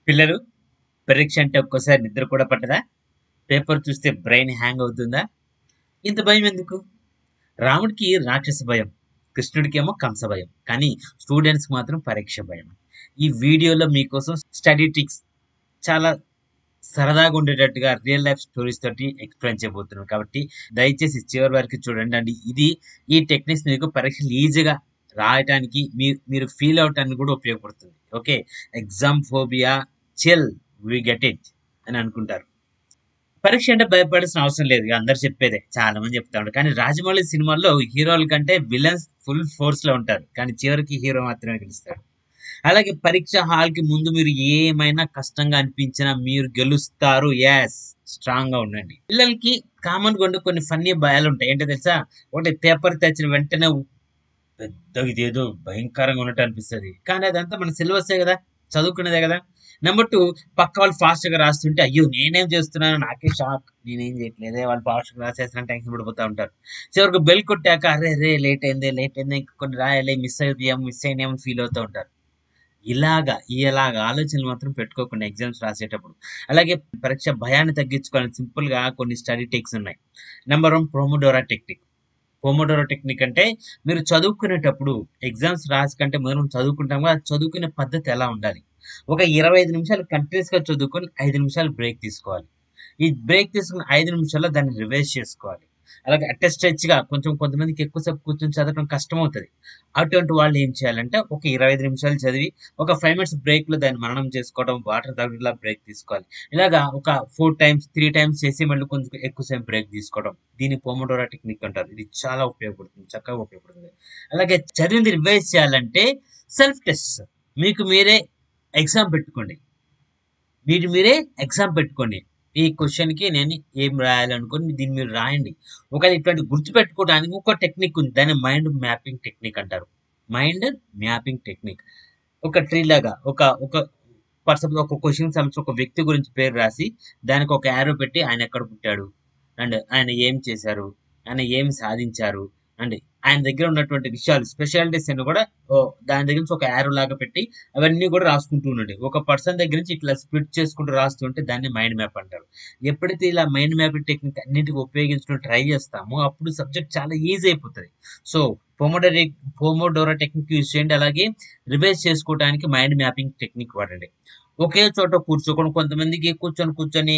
పిల్లలు, పరీక్ష అంటే ఒక్కోసారి నిద్ర కూడా పట్టదా? పేపర్ చూస్తే బ్రెయిన్ హ్యాంగ్ అవుతుందా? ఇంత భయం ఎందుకు? రాముడికి రాక్షస భయం, కృష్ణుడికేమో కంస భయం. కానీ స్టూడెంట్స్‌కి మాత్రం పరీక్ష భయం. ఈ వీడియోలో మీకోసం స్టడీ ట్రిక్స్ చాలా సరదాగా ఉండేటట్టుగా రియల్ లైఫ్ స్టోరీస్ తోటి ఎక్స్‌ప్లెయిన్ చేయబోతున్నాను. కాబట్టి దయచేసి చివరి వరకు చూడండి. ఈ టెక్నిక్స్ మీకు పరీక్షలు ఈజీగా రాయటానికి మీరు ఫీల్ అవ్వటానికి కూడా ఉపయోగపడుతుంది. Okay. Exam phobia chill we get it అని అనుకుంటారు. పరీక్ష అంటే భయపడాల్సిన అవసరం లేదు. ఇక అందరూ చెప్పేదే. చాలా మంది చెప్తా ఉంటారు. కానీ 'రాజమౌళి' సినిమాల్లో హీరోల కంటే విలన్స్ ఫుల్ ఫోర్స్‌లో ఉంటారు. కానీ చివరికి హీరో మాత్రమే గెలుస్తాడు. అలాగే పరీక్ష హాల్‌కి ముందు మీరు ఏమైనా కష్టంగా అనిపించినా మీరు గెలుస్తారు. యెస్! స్ట్రాంగ్‌గా ఉండండి. పిల్లలకి కామన్‌గా ఉండే కొన్ని ఫన్నీ భయాలుంటాయి. ఏంటో తెలుసా? ఒకటి పేపర్ తెరిచిన వెంటనే పెద్దగా ఇదేదో భయంకరంగా ఉన్నట్టు అనిపిస్తది. కానీ అదంతా మన సిలబస్సే గదా! చదువుకునేదే గదా! నంబర్ 2 పక్క వాళ్ళు ఫాస్ట్‌గా రాస్తుంటే, అయ్యో! నేనేం చేస్తున్నాను నాకే షాక్. నేనేం చేయట్లేదే వాళ్ళు ఫాస్ట్‌గా రాసేస్తున్నారు టెన్షన్ పడిపోతా ఉంటారు. చివరికి బెల్ కొట్టాక అరెరే! లేట్ అయిందే ఇంకా కొన్ని రాయాలి మిస్ అయినాయేమో ఫీల్ అవుతూ ఉంటారు. ఇలాగ ఆలోచనలు మాత్రం పెట్టుకోకండి ఎగ్జామ్స్ రాసేటప్పుడు. అలాగే పరీక్ష భయాన్ని తగ్గించుకోవాలని సింపుల్‌గా కొన్ని స్టడీ టెక్నిక్స్ ఉన్నాయి. Number 1 Pomodoro technique. Pomodoro technique అంటే మీరు చదువుకునేటప్పుడు ఎగ్జామ్స్ రాసి కంటే మనం చదువుకుంటాం కదా! చదువుకునే పద్ధతి ఎలా ఉండాలి? ఒక 25 నిమిషాలు కంటిన్యూయస్‌గా చదువుకొని 5 నిమిషాలు బ్రేక్ తీసుకోవాలి. ఈ బ్రేక్ తీసుకున్న 5 నిమిషాల్లో దాన్ని రివైజ్ చేసుకోవాలి. అలాగే స్ట్రెచ్‌గా కొంతమందికి ఎక్కువ సేపు కూర్చొని చదవడం కష్టమవుతది. అటువంటి వాళ్ళు ఏం చేయాలంటే ఒక 25 నిమిషాలు చదివి ఒక 5 మినిట్స్ బ్రేక్‌లో దాన్ని మననం చేసుకోవడం, వాటర్ తాగడం బ్రేక్ తీసుకోవాలి. ఇలాగా ఒక 4 టైమ్స్, 3 టైమ్స్ చేసి మళ్ళీ కొంచెం ఎక్కువ సేపు బ్రేక్ తీసుకోవడం. దీన్ని పొమోడోరా టెక్నిక్ అంటారు. ఇది చాలా ఉపయోగపడుతుంది. చక్కగా ఉపయోగపడుతుంది. అలాగే చదివింది రివైజ్ చేయాలంటే సెల్ఫ్ టెస్ట్. మీకు మీరే ఎగ్జామ్ పెట్టుకోండి. మీరు మీరే ఎగ్జామ్ పెట్టుకోండి. ఈ క్వెషన్‌కి నేను ఏం రాయాలనుకోని దీన్ని మీరు రాయండి. ఒకవేళ ఇట్లాంటివి గుర్తుపెట్టుకోవడానికి ఇంకో టెక్నిక్ ఉంది. దాన్ని మైండ్ మ్యాపింగ్ టెక్నిక్ అంటారు. Mind mapping technique. ఒక ట్రీ లాగా ఒక ఒక ఫర్ సపోజ్ ఒక క్వెషన్‌కి సంబంధించి ఒక వ్యక్తి గురించి పేరు రాసి, దానికి ఒక యారో పెట్టి ఆయన ఎక్కడ పుట్టాడు? అండ్ ఆయన ఏం చేశారు? ఆయన ఏం సాధించారు? అండ్ ఆయన దగ్గర ఉన్నటువంటి విషయాలు స్పెషాలిటీస్ అన్ని కూడా దాని దగ్గర నుంచి ఒక యారో లాగా పెట్టి అవన్నీ కూడా రాసుకుంటూ ఉండండి. ఒక పర్సన్ దగ్గర నుంచి ఇట్లా స్ప్లిట్ చేసుకుంటూ రాస్తుంటే దాన్ని మైండ్ మ్యాప్ అంటారు. ఎప్పుడైతే ఇలా మైండ్ మ్యాపింగ్ టెక్నిక్ అన్నిటికి ఉపయోగించడం ట్రై చేస్తామో అప్పుడు సబ్జెక్ట్ చాలా ఈజీ అయిపోతది. సో, పొమోడోరి పొమోడోరో టెక్నిక్ యూజ్ చేయండి. అలాగే రివైజ్ చేసుకోవడానికి మైండ్ మ్యాపింగ్ టెక్నిక్ వాడండి. ఒకే చోట కూర్చోకుండా కొంతమందికి కూర్చొని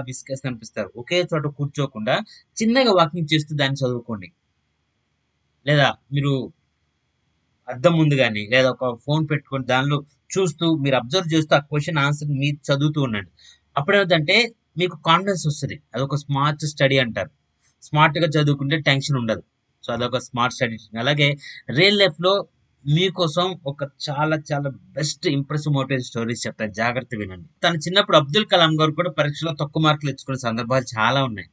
విసిగేసి అనిపిస్తారు. ఒకే చోట కూర్చోకుండా చిన్నగా వాకింగ్ చేస్తూ దాన్ని చదువుకోండి. లేదా మీరు అద్దం ముందు గాని, లేదా ఒక ఫోన్ పెట్టుకొని దానిలో చూస్తూ మీరు అబ్జర్వ్ చేస్తూ ఆ క్వెషన్ ఆన్సర్ మీరు చదువుతూ ఉండండి. అప్పుడేమైద్దంటే మీకు కాన్ఫిడెన్స్ వస్తది. అదొక స్మార్ట్ స్టడీ అంటారు. స్మార్ట్‌గా చదువుకుంటే టెన్షన్ ఉండదు. సో, అదొక స్మార్ట్ స్టడీ. అలాగే రియల్ లైఫ్‌లో మీకోసం ఒక చాలా బెస్ట్ ఇంప్రెసివ్ మోటివేషన్ స్టోరీస్ చెప్తా. జాగ్రత్తగా వినండి. తను చిన్నప్పుడు అబ్దుల్ కలాం గారు కూడా పరీక్షలో తక్కువ మార్కులు తెచ్చుకున్న సందర్భాలు చాలా ఉన్నాయి.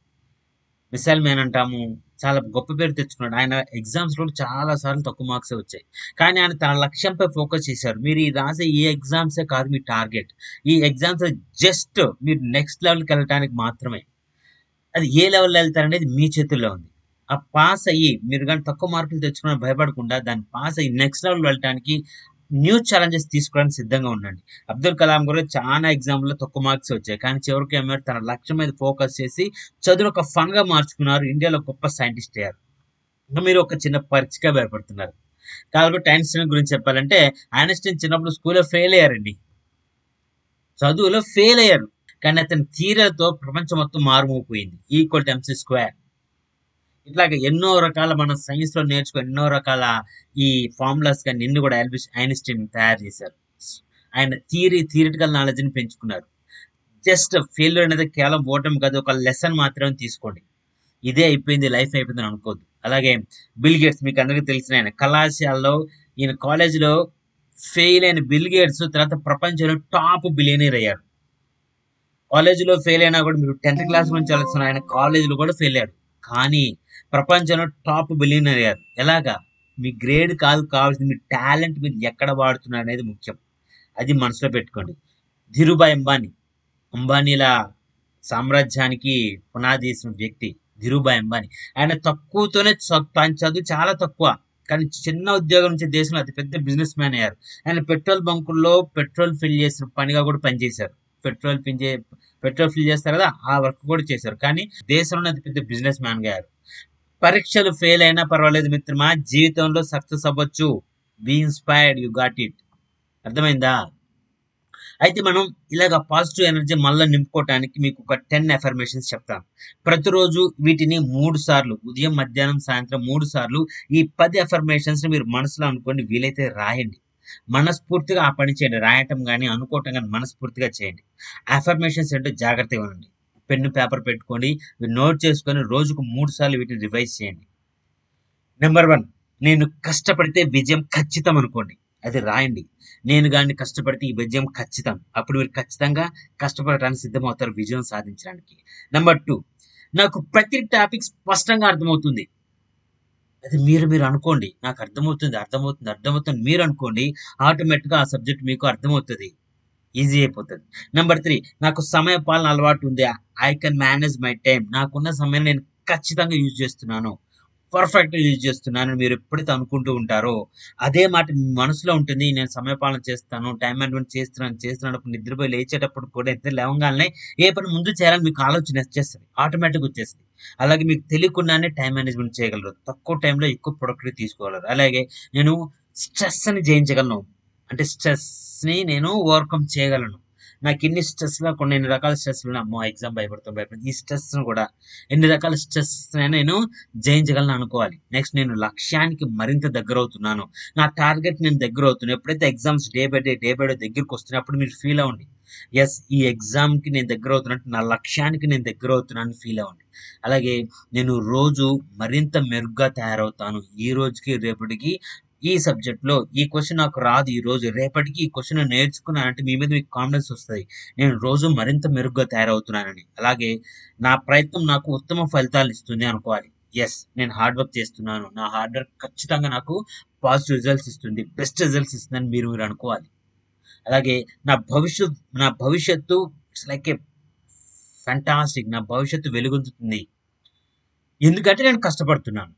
మిసైల్ మ్యాన్ అంటాము. చాలా గొప్ప పేరు తెచ్చుకున్నాడు. ఆయన ఎగ్జామ్స్‌లో చాలా సార్లు తక్కువ మార్క్సే వచ్చాయి. కానీ ఆయన తన లక్ష్యంపై ఫోకస్ చేశారు. మీరు ఈ రాసే ఈ ఎగ్జామ్సే కాదు మీ టార్గెట్. ఈ ఎగ్జామ్స్ జస్ట్ మీరు నెక్స్ట్ లెవెల్‌కెళ్ళటానికి మాత్రమే. అది ఏ లెవెల్‌లో ఎళ్తారనేది మీ చేతుల్లో ఉంది. ఆ పాస్ అయ్యి మీరు గాని తక్కువ మార్కులు తెచ్చుకున్నా భయపడకుండా దాన్ని పాస్ అయ్యి నెక్స్ట్ లెవెల్ వెళ్ళటానికి న్యూ ఛాలెంజెస్ తీసుకోవడానికి సిద్ధంగా ఉండండి. అబ్దుల్ కలాం కూడా చానా ఎగ్జామ్‌లో తక్కువ మార్క్సే వచ్చాయి. కానీ చివరికి ఏమైనారు తన లక్ష్యం మీద ఫోకస్ చేసి చదువుని ఒక ఫన్‌గా మార్చుకున్నారు. ఇండియాలో గొప్ప సైంటిస్ట్ అయ్యారు. ఇంక మీరు ఒక చిన్న పరీక్షకే భయపడుతున్నారు. కాబట్టి ఐన్‌స్టీన్ గురించి చెప్పాలంటే ఐన్‌స్టీన్ చిన్నప్పుడు స్కూల్‌లో ఫెయిల్ అయ్యారండి. చదువులో ఫెయిల్ అయ్యారు. కానీ అతని థియరీలతో ప్రపంచం మొత్తం మారుమోగిపోయింది. Equal to MC square. ఇట్లాగ ఎన్నో రకాల మనం సైన్స్‌లో నేర్చుకుని ఎన్నో రకాల ఈ ఫార్ములాస్ గాని ఇన్ని కూడా ఐన్‌స్టీన్ తయారు చేశారు. ఆయన థియరిటికల్ నాలెడ్జ్‌ని పెంచుకున్నారు. జస్ట్ ఫెయిల్యూర్ అనేది కేవలం ఓటమి కాదు. ఒక లెసన్ మాత్రమే తీసుకోండి. ఇదే అయిపోయింది. లైఫ్ అయిపోయిందని అనుకోవద్దు. అలాగే బిల్ గేట్స్ మీకు అందరికీ తెలిసిన ఆయన. కళాశాలలో ఈయన కాలేజీలో ఫెయిల్ అయిన బిల్ గేట్స్ తర్వాత ప్రపంచంలో టాప్ బిలియనీర్ అయ్యారు. కాలేజీలో ఫెయిల్ అయినా కూడా మీరు 10థ్ క్లాస్ నుంచి వెళ్ళొచ్చిన ఆయన కాలేజీలో కూడా ఫెయిల్ అయ్యారు. కానీ ప్రపంచంలో టాప్ బిలియనీర్ అయ్యారు. ఎలాగా? మీ గ్రేడ్ కాదు కావాల్సింది మీ టాలెంట్ మీరు ఎక్కడ వాడుతున్నారు అనేది ముఖ్యం. అది మనసులో పెట్టుకోండి. ధీరుభాయ్ అంబానీ. అంబానీల సామ్రాజ్యానికి పునాది వేసిన వ్యక్తి ధీరుభాయ్ అంబానీ. ఆయన తక్కువతోనే తన చదువు చాలా తక్కువ. కానీ చిన్న ఉద్యోగం నుంచి దేశంలో అతిపెద్ద బిజినెస్ మ్యాన్ అయ్యారు. ఆయన పెట్రోల్ బంకుల్లో పెట్రోల్ ఫిల్ చేసిన పనిగా కూడా పనిచేశారు. పెట్రోల్ ఫిల్ చే పెట్రోల్ ఫిల్ చేస్తారు కదా! ఆ వర్క్ కూడా చేశారు. కానీ దేశంలోనే అతిపెద్ద బిజినెస్ మ్యాన్‌గా అయ్యారు. పరీక్షలు ఫెయిల్ అయినా పర్వాలేదు మిత్రమా! జీవితంలో సక్సెస్ అవ్వచ్చు. Be inspired you got it. అర్థమైందా? అయితే మనం ఇలాగ పాజిటివ్ ఎనర్జీ మళ్ళా నింపుకోవటానికి మీకు ఒక 10 అఫర్మేషన్స్ చెప్తాను. ప్రతిరోజు వీటిని 3 సార్లు ఉదయం, మధ్యాహ్నం, సాయంత్రం 3 సార్లు ఈ 10 అఫర్మేషన్స్‌ని మీరు మనసులో అనుకోండి. వీలైతే రాయండి. మనస్ఫూర్తిగా ఆ పని చేయండి. రాయటం గాని, అనుకోవటం గాని మనస్ఫూర్తిగా చేయండి. అఫర్మేషన్స్ ఏంటో జాగ్రత్తగా వినండి. పెన్ను, పేపర్ పెట్టుకోండి. మీరు నోట్ చేసుకొని రోజుకు 3 సార్లు వీటిని రివైజ్ చేయండి. నెంబర్ 1, నేను కష్టపడితే విజయం ఖచ్చితం అనుకోండి. అది రాయండి. నేను గాని కష్టపడితే ఈ విజయం ఖచ్చితం. అప్పుడు మీరు ఖచ్చితంగా కష్టపడటానికి సిద్ధమవుతారు విజయం సాధించడానికి. నెంబర్ 2, నాకు ప్రతి టాపిక్ స్పష్టంగా అర్థమవుతుంది. అది మీరు అనుకోండి. నాకు అర్థమవుతుంది మీరు అనుకోండి. ఆటోమేటిక్‌గా ఆ సబ్జెక్ట్ మీకు అర్థమవుతది. ఈజీ అయిపోతది. నంబర్ 3, నాకు సమయ పాలన అలవాటు ఉంది. I can manage my time. నాకున్న సమయాన్ని నేను ఖచ్చితంగా యూజ్ చేస్తున్నాను. పర్ఫెక్ట్‌గా యూజ్ చేస్తున్నాను. మీరు ఎప్పుడైతే అనుకుంటూ ఉంటారో, అదే మాట మీ మనసులో ఉంటుంది. నేను సమయపాలన చేస్తాను. టైమ్ మేనేజ్‌మెంట్ చేస్తున్నప్పుడు నిద్రపోయి లేచేటప్పుడు కూడా నిద్ర లేవంగాల్నే ఏ పని ముందు చేయాలని మీకు ఆలోచన వచ్చేస్తది. ఆటోమేటిక్‌గా వచ్చేస్తది. అలాగే మీకు తెలియకుండానే టైమ్ మేనేజ్‌మెంట్ చేయగలరు. తక్కువ టైమ్‌లో ఎక్కువ ప్రొడక్టివిటీ తీసుకోగలరు. అలాగే నేను స్ట్రెస్‌ని జయించగలను. అంటే స్ట్రెస్‌ని నేను ఓవర్‌కమ్ చేయగలను. నాకెన్ని స్ట్రెస్‌లో కొన్ని ఎన్ని రకాల స్ట్రెస్‌లున్నాయి. అమ్మో! ఎగ్జామ్ భయపడుతుంది. ఈ స్ట్రెస్‌ని కూడా ఎన్ని రకాల స్ట్రెస్‌నైనా నేను జయించగలను అనుకోవాలి. నెక్స్ట్ నేను లక్ష్యానికి మరింత దగ్గరవుతున్నాను. నా టార్గెట్ నేను దగ్గరవుతున్నాను. ఎప్పుడైతే ఎగ్జామ్స్ డే బై డే దగ్గరకొస్తున్నాయో అప్పుడు మీరు ఫీల్ అవ్వండి. యెస్, ఈ ఎగ్జామ్‌కి నేను దగ్గరవుతున్నట్టు నా లక్ష్యానికి నేను దగ్గరవుతున్నానని ఫీల్ అవ్వండి. అలాగే నేను రోజు మరింత మెరుగ్గా తయారవుతాను. ఈ రోజుకి, రేపటికి ఈ సబ్జెక్ట్‌లో ఈ క్వెషన్ నాకు రాదు ఈరోజు. రేపటికి ఈ క్వెషన్ నేర్చుకున్నానంటే మీ మీద మీకు కాన్ఫిడెన్స్ వస్తది. నేను రోజు మరింత మెరుగ్గా తయారవుతున్నానని. అలాగే నా ప్రయత్నం నాకు ఉత్తమ ఫలితాలనిస్తుంది అనుకోవాలి. యెస్, నేను హార్డ్ వర్క్ చేస్తున్నాను. నా హార్డ్ వర్క్ ఖచ్చితంగా నాకు పాజిటివ్ రిజల్ట్స్ ఇస్తుంది. బెస్ట్ రిజల్ట్స్ ఇస్తుందని మీరు అనుకోవాలి. అలాగే నా భవిష్యత్తు ఇట్స్ లైక్ ఎ ఫాంటాస్టిక్. నా భవిష్యత్తు వెలుగొందుతుంది. ఎందుకంటే నేను కష్టపడుతున్నాను.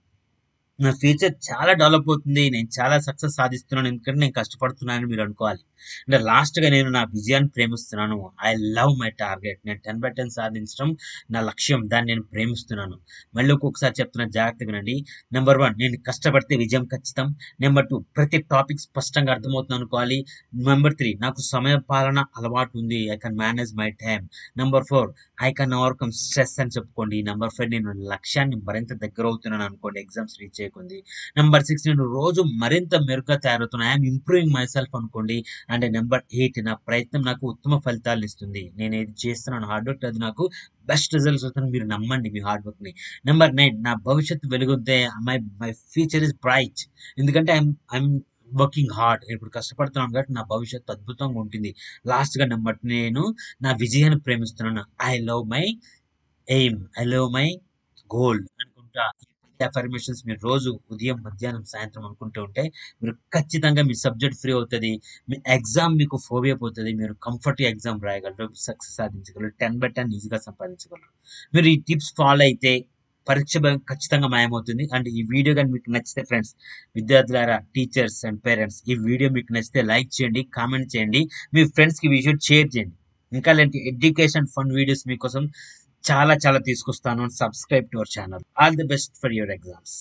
నా ఫ్యూచర్ చాలా డెవలప్ అవుతుంది. నేను చాలా సక్సెస్ సాధిస్తున్నాను. ఎందుకంటే నేను కష్టపడుతున్నానని మీరు అనుకోవాలి. అంటే లాస్ట్‌గా నేను నా విజయాన్ని ప్రేమిస్తున్నాను. I love my target. నేను 10/10 సాధించడం నా లక్ష్యం. దాన్ని నేను ప్రేమిస్తున్నాను. మళ్ళీ ఒక్కొక్కసారి చెప్తున్నాను, జాగ్రత్తగా వినండి. నంబర్ 1, నేను కష్టపడితే విజయం ఖచ్చితం. నంబర్ 2, ప్రతి టాపిక్ స్పష్టంగా అర్థమవుతుంది అనుకోవాలి. నంబర్ 3, నాకు సమయ పాలన అలవాటు ఉంది. I can manage my time. Number 4, I can overcome stress అని చెప్పుకోండి. నంబర్ 5, నేను లక్ష్యాన్ని మరింత దగ్గరవుతున్నాను అనుకోండి ఎగ్జామ్స్ రీచ్ చేయకుంది. నంబర్ 6, నేను రోజు మరింత మెరుగ్గా తయారవుతున్నాను. ఐయామ్ ఇంప్రూవింగ్ మై సెల్ఫ్ అనుకోండి. అండ్ నంబర్ 8, నా ప్రయత్నం నాకు ఉత్తమ ఫలితాలనిస్తుంది. నేను ఏది చేస్తున్నాను హార్డ్ వర్క్ అది నాకు బెస్ట్ రిజల్ట్స్ వస్తాయని మీరు నమ్మండి మీ హార్డ్ వర్క్‌ని. నంబర్ 9, నా భవిష్యత్తు వెలుగుద్దే. My future is bright. ఎందుకంటే ఐయామ్ వర్కింగ్ హార్డ్. ఇప్పుడు కష్టపడుతున్నాను కాబట్టి నా భవిష్యత్తు అద్భుతంగా ఉంటుంది. లాస్ట్‌గా నేను నా విజయాన్ని ప్రేమిస్తున్నాను. I love my aim. I love my goal అనుకుంటా. ఈ అఫర్మేషన్స్ మీరు రోజు ఉదయం, మధ్యాహ్నం, సాయంత్రం అనుకుంటూ ఉంటే మీరు ఖచ్చితంగా మీ సబ్జెక్ట్ ఫ్రీ అవుతది. మీ ఎగ్జామ్ మీకు ఫోబియా పోతది. మీరు కంఫర్ట్‌గా ఎగ్జామ్ రాయగలరు. సక్సెస్ సాధించగలరు. 10/10 ఈజీగా సంపాదించగలరు. మీరు ఈ టిప్స్ ఫాలో అయితే పరీక్ష భయం ఖచ్చితంగా మాయమవుతుంది. అండ్ ఈ వీడియో గాని మీకు నచ్చితే ఫ్రెండ్స్, విద్యార్థులారా, టీచర్స్ అండ్ పేరెంట్స్, ఈ వీడియో మీకు నచ్చితే లైక్ చేయండి, కామెంట్ చేయండి. మీ ఫ్రెండ్స్‌కి ఈ వీడియో షేర్ చేయండి. ఇంకా ఇలాంటి ఎడ్యుకేషన్ ఫన్ వీడియోస్ మీకోసం చాలా చాలా తీసుకొస్తాను. Subscribe to our channel. All the best for your exams.